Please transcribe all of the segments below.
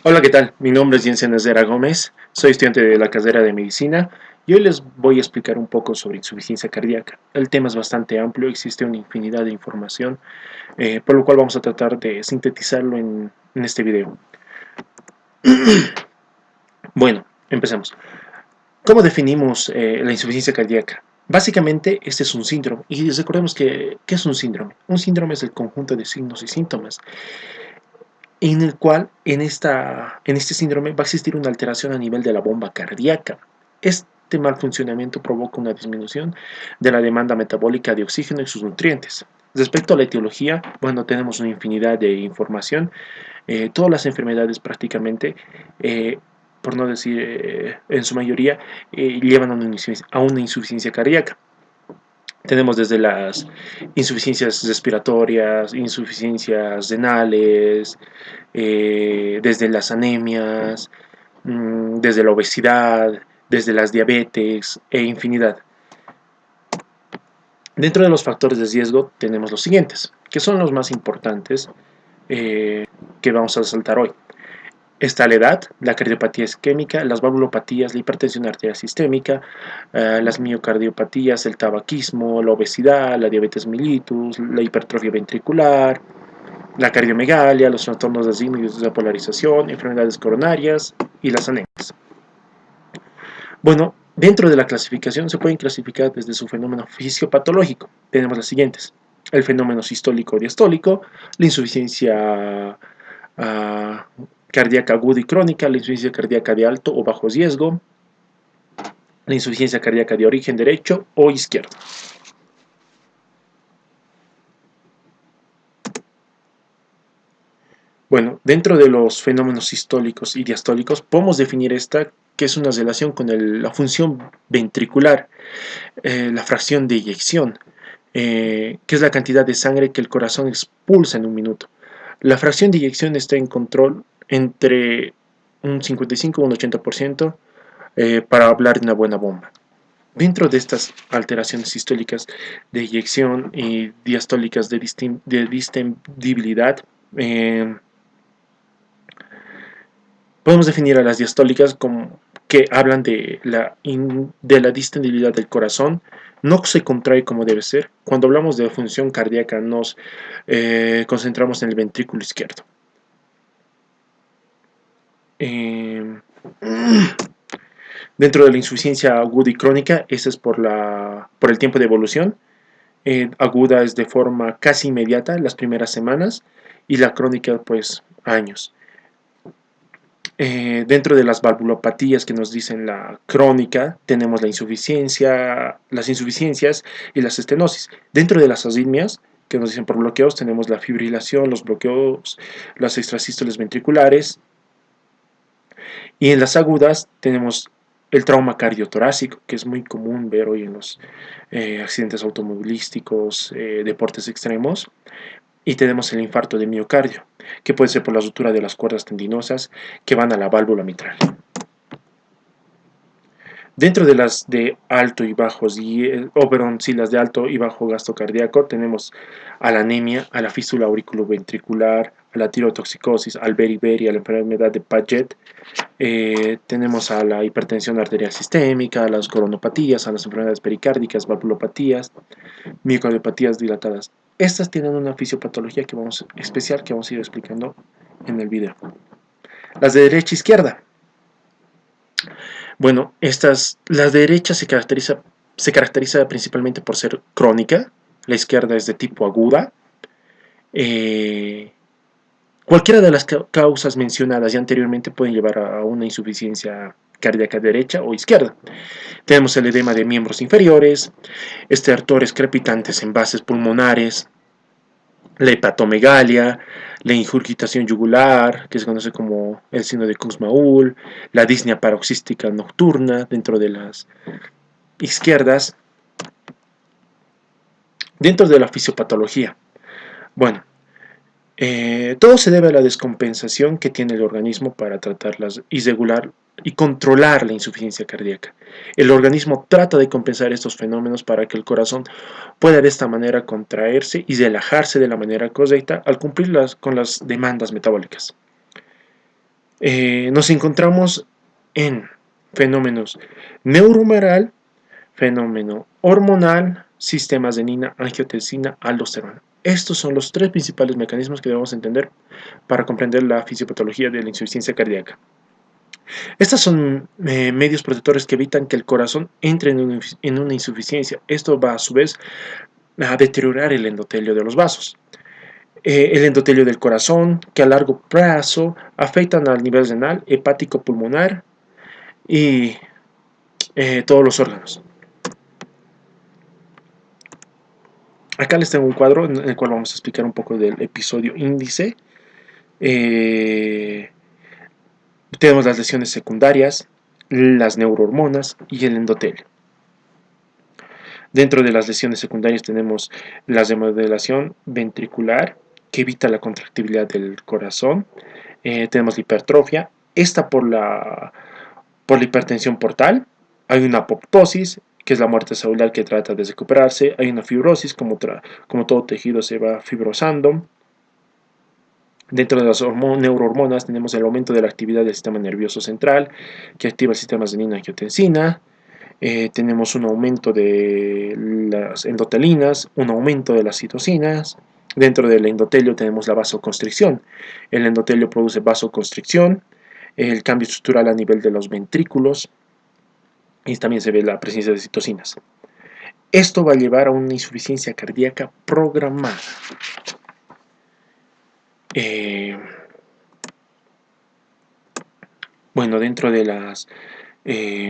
Hola, ¿qué tal? Mi nombre es Jensen Azera Gómez, soy estudiante de la carrera de Medicina y hoy les voy a explicar un poco sobre insuficiencia cardíaca. El tema es bastante amplio, existe una infinidad de información, por lo cual vamos a tratar de sintetizarlo en este video. Bueno, empecemos. ¿Cómo definimos la insuficiencia cardíaca? Básicamente, este es un síndrome, y recordemos que ¿qué es un síndrome? Un síndrome es el conjunto de signos y síntomas en el cual en este síndrome va a existir una alteración a nivel de la bomba cardíaca. Este mal funcionamiento provoca una disminución de la demanda metabólica de oxígeno y sus nutrientes. Respecto a la etiología, bueno, tenemos una infinidad de información. Todas las enfermedades prácticamente, por no decir en su mayoría, llevan a una insuficiencia cardíaca. Tenemos desde las insuficiencias respiratorias, insuficiencias renales, desde las anemias, desde la obesidad, desde las diabetes e infinidad. Dentro de los factores de riesgo tenemos los siguientes, que son los más importantes que vamos a resaltar hoy. Está la edad, la cardiopatía isquémica, las valvulopatías, la hipertensión arterial sistémica, las miocardiopatías, el tabaquismo, la obesidad, la diabetes mellitus, la hipertrofia ventricular, la cardiomegalia, los trastornos de Alzheimer y de polarización, enfermedades coronarias y las anemias. Bueno, dentro de la clasificación se pueden clasificar desde su fenómeno fisiopatológico. Tenemos las siguientes: el fenómeno sistólico diastólico, la insuficiencia cardíaca aguda y crónica, la insuficiencia cardíaca de alto o bajo riesgo, la insuficiencia cardíaca de origen derecho o izquierdo. Bueno, dentro de los fenómenos sistólicos y diastólicos podemos definir esta, que es una relación con la función ventricular, la fracción de eyección, que es la cantidad de sangre que el corazón expulsa en un minuto. La fracción de eyección está en control entre un 55 y un 80% para hablar de una buena bomba. Dentro de estas alteraciones sistólicas de eyección y diastólicas de distendibilidad, podemos definir a las diastólicas como que hablan de la distendibilidad del corazón. No se contrae como debe ser. Cuando hablamos de función cardíaca nos concentramos en el ventrículo izquierdo. Dentro de la insuficiencia aguda y crónica, esa es por el tiempo de evolución. Aguda es de forma casi inmediata, las primeras semanas, y la crónica, pues, años. Dentro de las valvulopatías que nos dicen la crónica, tenemos las insuficiencias y las estenosis. Dentro de las arritmias, que nos dicen por bloqueos, tenemos la fibrilación, los bloqueos, las extrasístoles ventriculares. Y en las agudas tenemos el trauma cardiotorácico, que es muy común ver hoy en los accidentes automovilísticos, deportes extremos. Y tenemos el infarto de miocardio, que puede ser por la ruptura de las cuerdas tendinosas que van a la válvula mitral. Dentro de las de alto y bajo, las de alto y bajo gasto cardíaco, tenemos a la anemia, a la fístula auriculoventricular, a la tirotoxicosis, al beriberi, a la enfermedad de Paget. Tenemos a la hipertensión arterial sistémica, a las coronopatías, a las enfermedades pericárdicas, valvulopatías, miocardiopatías dilatadas. Estas tienen una fisiopatología especial que vamos a ir explicando en el video. Las de derecha e izquierda. Bueno, la derecha se caracteriza principalmente por ser crónica, la izquierda es de tipo aguda. Cualquiera de las causas mencionadas ya anteriormente pueden llevar a una insuficiencia cardíaca derecha o izquierda. Tenemos el edema de miembros inferiores, estertores crepitantes en bases pulmonares, la hepatomegalia, la ingurgitación yugular, que se conoce como el síndrome de Kussmaul, la disnea paroxística nocturna dentro de las izquierdas. Dentro de la fisiopatología, bueno, Todo se debe a la descompensación que tiene el organismo para tratarlas y regular y controlar la insuficiencia cardíaca. El organismo trata de compensar estos fenómenos para que el corazón pueda de esta manera contraerse y relajarse de la manera correcta al cumplir con las demandas metabólicas. Nos encontramos en fenómenos neurohumoral, fenómeno hormonal, sistemas de nina, angiotensina, aldosterona. Estos son los tres principales mecanismos que debemos entender para comprender la fisiopatología de la insuficiencia cardíaca. Estos son medios protectores que evitan que el corazón entre en una insuficiencia. Esto va a su vez a deteriorar el endotelio de los vasos. El endotelio del corazón, que a largo plazo afectan al nivel renal, hepático, pulmonar y todos los órganos. Acá les tengo un cuadro en el cual vamos a explicar un poco del episodio índice. Eh, Tenemos las lesiones secundarias, las neurohormonas y el endotelio. Dentro de las lesiones secundarias tenemos la remodelación ventricular, que evita la contractibilidad del corazón. Tenemos la hipertrofia, esta por la hipertensión portal. Hay una apoptosis, que es la muerte celular que trata de recuperarse. Hay una fibrosis, como todo tejido se va fibrosando. Dentro de las neurohormonas tenemos el aumento de la actividad del sistema nervioso central, que activa el sistema renina-angiotensina. Tenemos un aumento de las endotelinas, un aumento de las citocinas. Dentro del endotelio tenemos la vasoconstricción. El endotelio produce vasoconstricción, el cambio estructural a nivel de los ventrículos y también se ve la presencia de citocinas. Esto va a llevar a una insuficiencia cardíaca programada. Bueno, dentro de las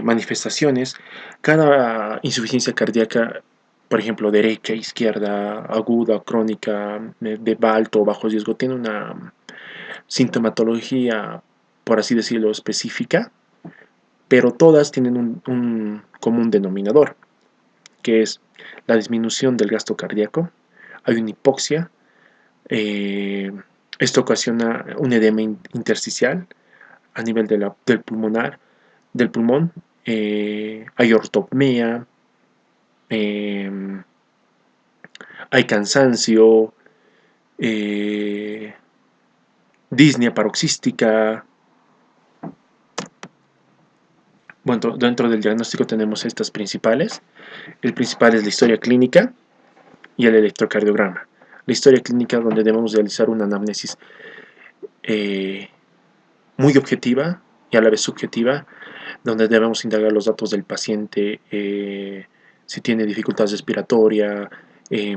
manifestaciones, cada insuficiencia cardíaca, por ejemplo, derecha, izquierda, aguda, crónica, de alto o bajo riesgo, tiene una sintomatología, por así decirlo, específica, pero todas tienen un común denominador, que es la disminución del gasto cardíaco. Hay una hipoxia, esto ocasiona un edema intersticial a nivel del pulmón, hay ortopnea, hay cansancio, disnea paroxística. Bueno, dentro del diagnóstico tenemos estas principales. El principal es la historia clínica y el electrocardiograma. La historia clínica, donde debemos realizar una anamnesis muy objetiva y a la vez subjetiva, donde debemos indagar los datos del paciente, si tiene dificultad respiratoria, si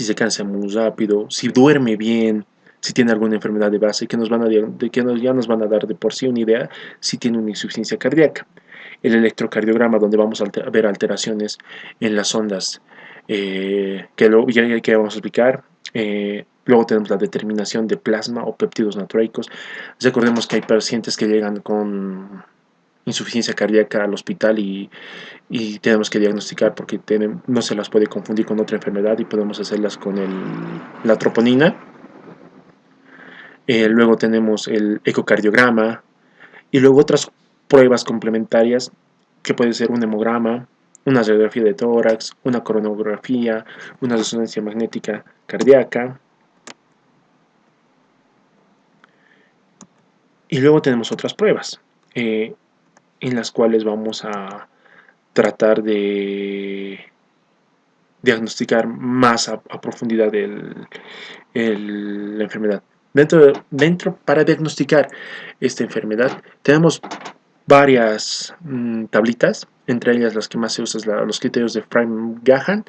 se cansa muy rápido, si duerme bien, si tiene alguna enfermedad de base, que ya nos van a dar de por sí una idea si tiene una insuficiencia cardíaca. El electrocardiograma, donde vamos a ver alteraciones en las ondas, que vamos a explicar. Luego tenemos la determinación de plasma o péptidos natriureicos. Recordemos que hay pacientes que llegan con insuficiencia cardíaca al hospital y tenemos que diagnosticar porque no se las puede confundir con otra enfermedad y podemos hacerlas con la troponina. Luego tenemos el ecocardiograma y luego otras pruebas complementarias que puede ser un hemograma, una radiografía de tórax, una coronografía, una resonancia magnética cardíaca. Y luego tenemos otras pruebas en las cuales vamos a tratar de diagnosticar más a profundidad la enfermedad. Para diagnosticar esta enfermedad tenemos varias tablitas, entre ellas las que más se usan, los criterios de Framingham,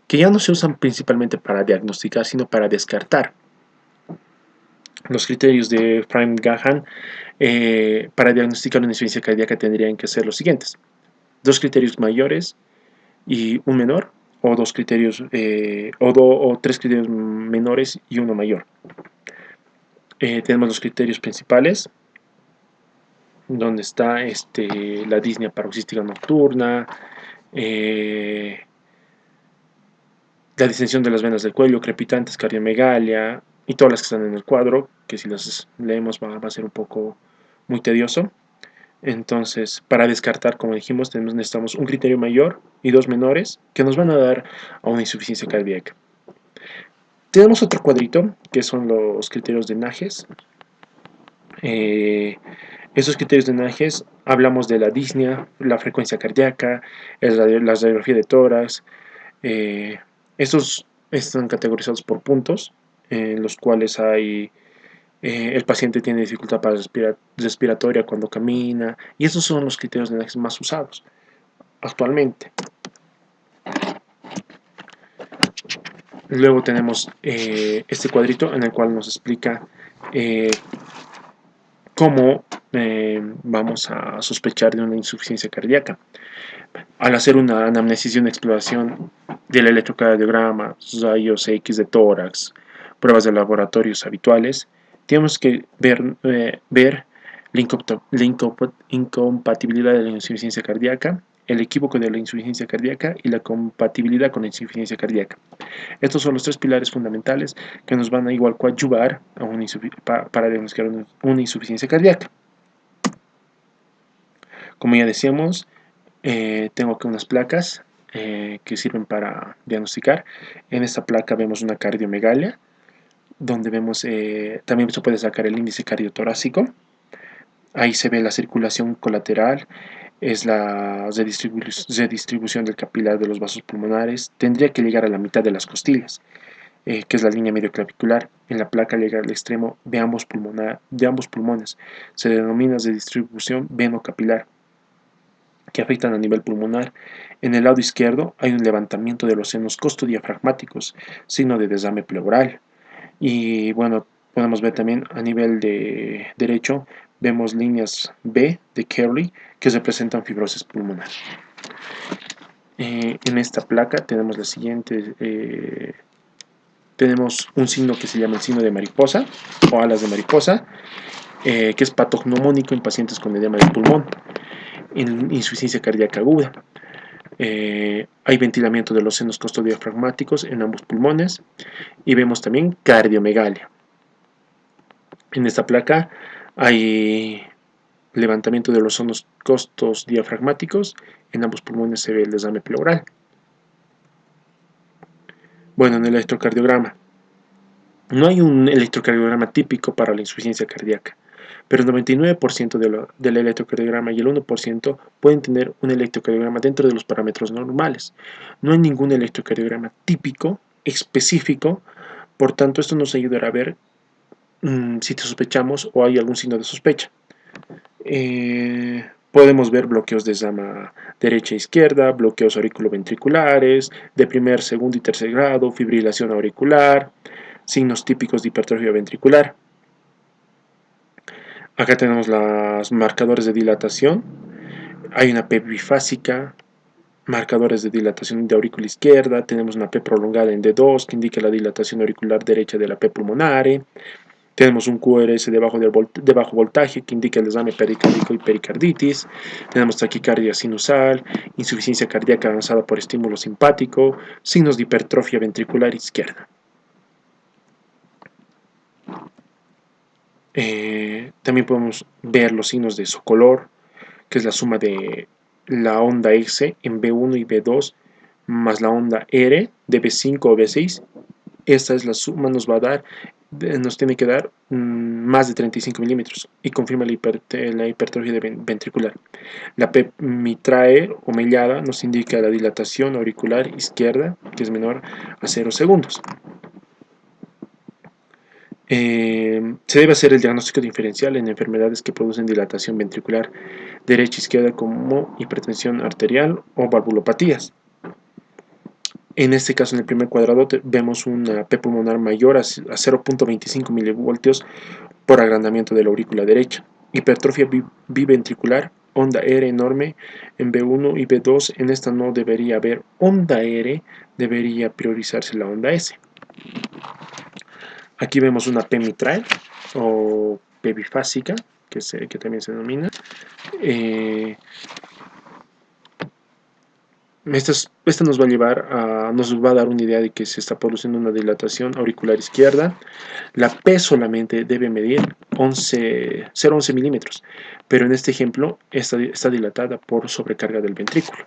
que ya no se usan principalmente para diagnosticar, sino para descartar. Los criterios de Framingham para diagnosticar una insuficiencia cardíaca tendrían que ser los siguientes: dos criterios mayores y un menor, o dos criterios o tres criterios menores y uno mayor. Tenemos los criterios principales, donde está la disnea paroxística nocturna, la distensión de las venas del cuello, crepitantes, cardiomegalia y todas las que están en el cuadro, que si las leemos va a ser un poco muy tedioso. Entonces, para descartar, como dijimos, necesitamos un criterio mayor y dos menores que nos van a dar a una insuficiencia cardíaca. Tenemos otro cuadrito, que son los criterios de Nages. Esos criterios de Nages, hablamos de la disnea, la frecuencia cardíaca, la radiografía de tórax. Estos están categorizados por puntos, en los cuales hay el paciente tiene dificultad para respiratoria cuando camina, y esos son los criterios de Nages más usados actualmente. Luego tenemos este cuadrito en el cual nos explica cómo vamos a sospechar de una insuficiencia cardíaca. Al hacer una anamnesis y una exploración del electrocardiograma, rayos X de tórax, pruebas de laboratorios habituales, tenemos que ver la incompatibilidad de la insuficiencia cardíaca, el equívoco de la insuficiencia cardíaca y la compatibilidad con la insuficiencia cardíaca. Estos son los tres pilares fundamentales que nos van a igual coadyuvar para diagnosticar una insuficiencia cardíaca. Como ya decíamos, tengo aquí unas placas que sirven para diagnosticar. En esta placa vemos una cardiomegalia, donde vemos también se puede sacar el índice cardiotorácico. Ahí se ve la circulación colateral, es la redistribución del capilar de los vasos pulmonares. Tendría que llegar a la mitad de las costillas, que es la línea medioclavicular. En la placa llega al extremo de ambos pulmones. Se denomina redistribución venocapilar, que afectan a nivel pulmonar. En el lado izquierdo hay un levantamiento de los senos costodiafragmáticos, signo de desame pleural. Y bueno, podemos ver también a nivel de derecho, vemos líneas B de Kerley que representan fibrosis pulmonar. En esta placa tenemos la siguiente, tenemos un signo que se llama el signo de mariposa o alas de mariposa, que es patognomónico en pacientes con edema del pulmón, en insuficiencia cardíaca aguda. Hay ventilamiento de los senos costodiafragmáticos en ambos pulmones y vemos también cardiomegalia. En esta placa hay levantamiento de los senos costodiafragmáticos, en ambos pulmones se ve el desame pleural. Bueno, en el electrocardiograma, no hay un electrocardiograma típico para la insuficiencia cardíaca, pero el 99% del electrocardiograma y el 1% pueden tener un electrocardiograma dentro de los parámetros normales. No hay ningún electrocardiograma típico, específico, por tanto esto nos ayudará a ver si te sospechamos o hay algún signo de sospecha. Podemos ver bloqueos de rama derecha e izquierda, bloqueos auriculoventriculares, de primer, segundo y tercer grado, fibrilación auricular, signos típicos de hipertrofia ventricular. Acá tenemos los marcadores de dilatación. Hay una P bifásica, marcadores de dilatación de aurícula izquierda. Tenemos una P prolongada en D2 que indica la dilatación auricular derecha de la P pulmonare. Tenemos un QRS de bajo voltaje que indica el desame pericárdico y pericarditis. Tenemos taquicardia sinusal, insuficiencia cardíaca avanzada por estímulo simpático, signos de hipertrofia ventricular izquierda. También podemos ver los signos de Sokolov, que es la suma de la onda S en B1 y B2 más la onda R de B5 o B6. Esta es la suma, nos tiene que dar más de 35 milímetros y confirma la hipertrofia ventricular. La P mitrae o mellada nos indica la dilatación auricular izquierda, que es menor a 0 segundos. Se debe hacer el diagnóstico diferencial en enfermedades que producen dilatación ventricular derecha e izquierda como hipertensión arterial o valvulopatías. En este caso, en el primer cuadrado, vemos una P pulmonar mayor a 0.25 milivoltios por agrandamiento de la aurícula derecha. Hipertrofia biventricular, onda R enorme en B1 y B2. En esta no debería haber onda R, debería priorizarse la onda S. Aquí vemos una P mitral o P bifásica, que también se denomina. Esta nos va a dar una idea de que se está produciendo una dilatación auricular izquierda. La P solamente debe medir 0,11 milímetros, pero en este ejemplo está dilatada por sobrecarga del ventrículo.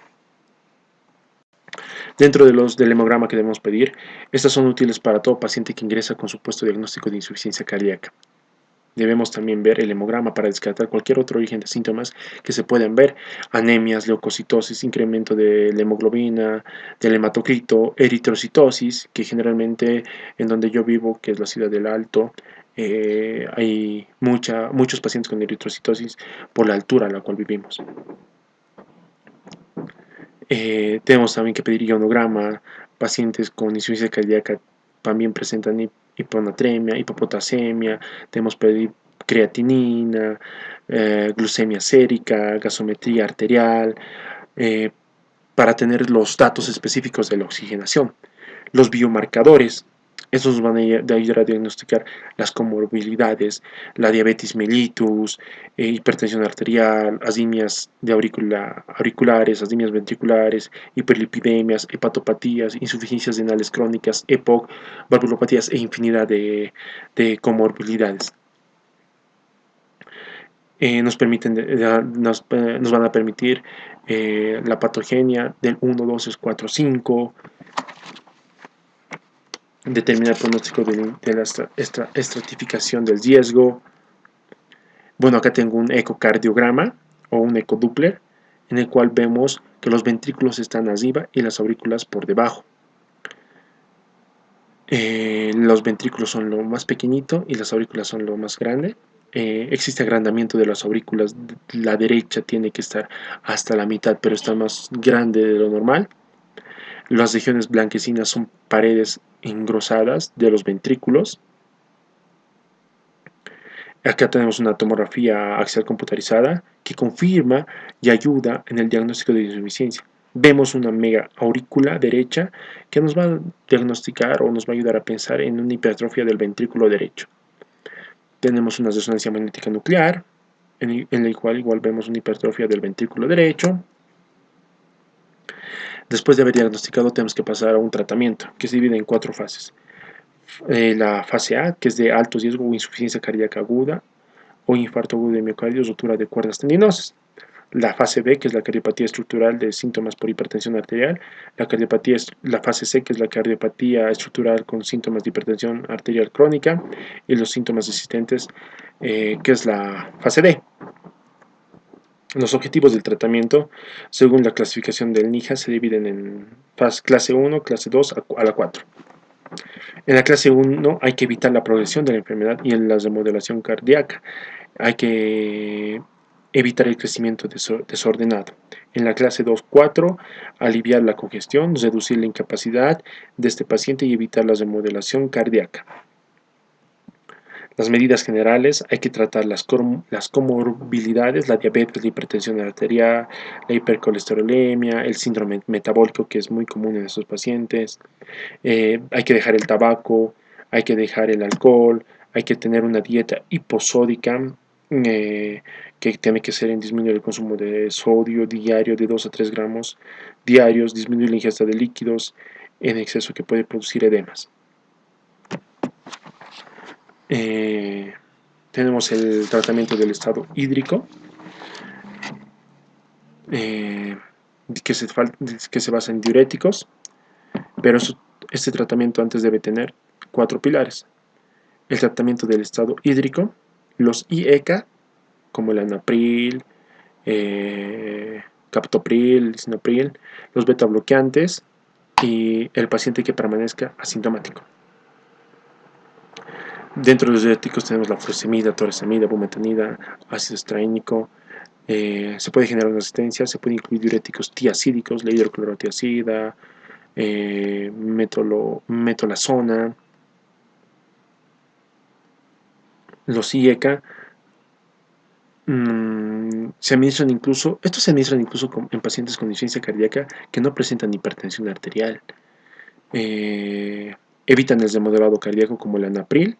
Dentro del hemograma que debemos pedir, estas son útiles para todo paciente que ingresa con supuesto diagnóstico de insuficiencia cardíaca. Debemos también ver el hemograma para descartar cualquier otro origen de síntomas que se puedan ver: anemias, leucocitosis, incremento de la hemoglobina, del hematocrito, eritrocitosis, que generalmente en donde yo vivo, que es la ciudad del Alto, hay muchos pacientes con eritrocitosis por la altura a la cual vivimos. Tenemos también que pedir ionograma. Pacientes con insuficiencia cardíaca también presentan hiponatremia, hipopotasemia. Tenemos que pedir creatinina, glucemia sérica, gasometría arterial, para tener los datos específicos de la oxigenación. Los biomarcadores, estos nos van a ayudar a diagnosticar las comorbilidades, la diabetes mellitus, hipertensión arterial, asimias de auriculares, asimias ventriculares, hiperlipidemias, hepatopatías, insuficiencias renales crónicas, EPOC, valvulopatías e infinidad de comorbilidades. Nos van a permitir la patogenia del 1, 2, 3, 4, 5, determinar el pronóstico de la estratificación del riesgo. Bueno, acá tengo un ecocardiograma o un ecodoppler en el cual vemos que los ventrículos están arriba y las aurículas por debajo. Los ventrículos son lo más pequeñito y las aurículas son lo más grande. Existe agrandamiento de las aurículas. La derecha tiene que estar hasta la mitad, pero está más grande de lo normal. Las regiones blanquecinas son paredes engrosadas de los ventrículos. Acá tenemos una tomografía axial computarizada que confirma y ayuda en el diagnóstico de insuficiencia. Vemos una mega aurícula derecha que nos va a diagnosticar o nos va a ayudar a pensar en una hipertrofia del ventrículo derecho. Tenemos una resonancia magnética nuclear en la cual igual vemos una hipertrofia del ventrículo derecho. Después de haber diagnosticado, tenemos que pasar a un tratamiento que se divide en 4 fases. La fase A, que es de alto riesgo o insuficiencia cardíaca aguda o infarto agudo de miocardio, rotura de cuerdas tendinosas. La fase B, que es la cardiopatía estructural de síntomas por hipertensión arterial. La fase C, que es la cardiopatía estructural con síntomas de hipertensión arterial crónica. Y los síntomas resistentes, que es la fase D. Los objetivos del tratamiento, según la clasificación del NIHA, se dividen en clase 1, clase 2 a la 4. En la clase 1 hay que evitar la progresión de la enfermedad y en la remodelación cardíaca. Hay que evitar el crecimiento desordenado. En la clase 2-4, aliviar la congestión, reducir la incapacidad de este paciente y evitar la remodelación cardíaca. Las medidas generales: hay que tratar las comorbilidades, la diabetes, la hipertensión arterial, la hipercolesterolemia, el síndrome metabólico, que es muy común en estos pacientes. Hay que dejar el tabaco, hay que dejar el alcohol, hay que tener una dieta hiposódica, que tiene que ser en disminuir el consumo de sodio diario de 2 a 3 gramos diarios, disminuir la ingesta de líquidos en exceso que puede producir edemas. Tenemos el tratamiento del estado hídrico, que se basa en diuréticos, pero este tratamiento antes debe tener 4 pilares: el tratamiento del estado hídrico, los IECA, como el anapril, captopril, lisinopril, los beta bloqueantes y el paciente que permanezca asintomático. Dentro de los diuréticos tenemos la furosemida, torasemida, bumetanida, ácido estránico. Se puede generar una resistencia, se puede incluir diuréticos tiacídicos, la hidroclorotiacida, metolazona. Los IECA se administran incluso en pacientes con insuficiencia cardíaca que no presentan hipertensión arterial. Evitan el remodelado cardíaco como el anapril.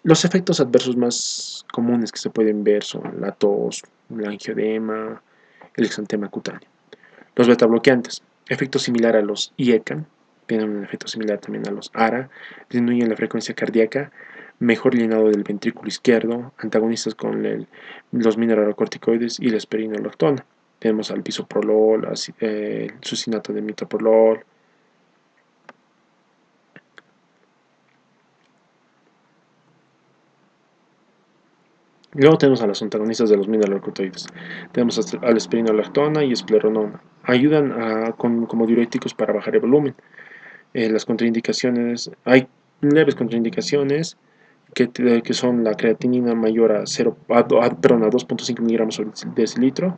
Los efectos adversos más comunes que se pueden ver son la tos, el angioedema, el exantema cutáneo. Los beta bloqueantes. efecto similar a los IECA, tienen un efecto similar también a los ARA, disminuyen la frecuencia cardíaca, mejor llenado del ventrículo izquierdo, antagonistas con los mineralocorticoides y la esperinoloctona. Tenemos al bisoprolol, el succinato de metoprolol. Luego tenemos a los antagonistas de los mineralocorticoides. Tenemos a la esperinolactona y espleronona. Ayudan como diuréticos para bajar el volumen. Las contraindicaciones, hay leves contraindicaciones que son la creatinina mayor a 2.5 miligramos por decilitro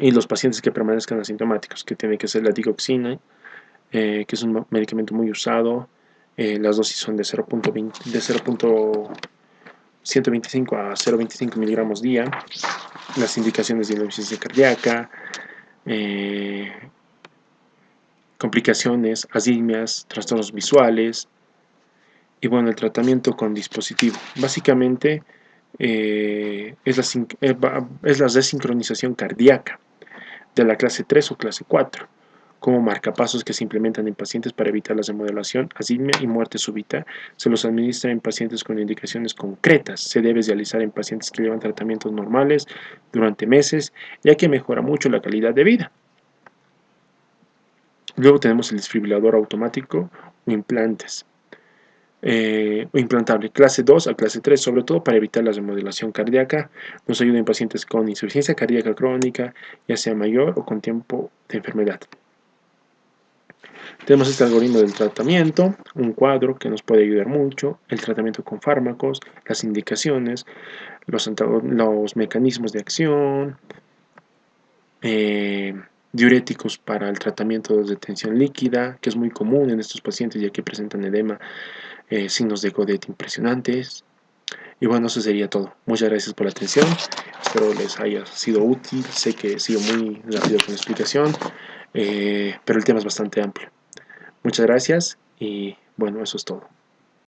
y los pacientes que permanezcan asintomáticos, que tiene que ser la digoxina, que es un medicamento muy usado. Las dosis son de 0.125 a 0.25 miligramos día. Las indicaciones de insuficiencia cardíaca, complicaciones, asimias, trastornos visuales. Y bueno, el tratamiento con dispositivo. Básicamente es la desincronización cardíaca de la clase 3 o clase 4, como marcapasos que se implementan en pacientes para evitar la remodelación, aritmia y muerte súbita. Se los administra en pacientes con indicaciones concretas. Se debe realizar en pacientes que llevan tratamientos normales durante meses, ya que mejora mucho la calidad de vida. Luego tenemos el desfibrilador automático o implantes. O implantable, clase 2 a clase 3, sobre todo para evitar la remodelación cardíaca. Nos ayuda en pacientes con insuficiencia cardíaca crónica, ya sea mayor o con tiempo de enfermedad. Tenemos este algoritmo del tratamiento, un cuadro que nos puede ayudar mucho, el tratamiento con fármacos, las indicaciones, los mecanismos de acción, diuréticos para el tratamiento de tensión líquida, que es muy común en estos pacientes ya que presentan edema, signos de Godet impresionantes. Y bueno, eso sería todo. Muchas gracias por la atención. Espero les haya sido útil. Sé que he sido muy rápido con la explicación, pero el tema es bastante amplio. Muchas gracias y bueno, eso es todo.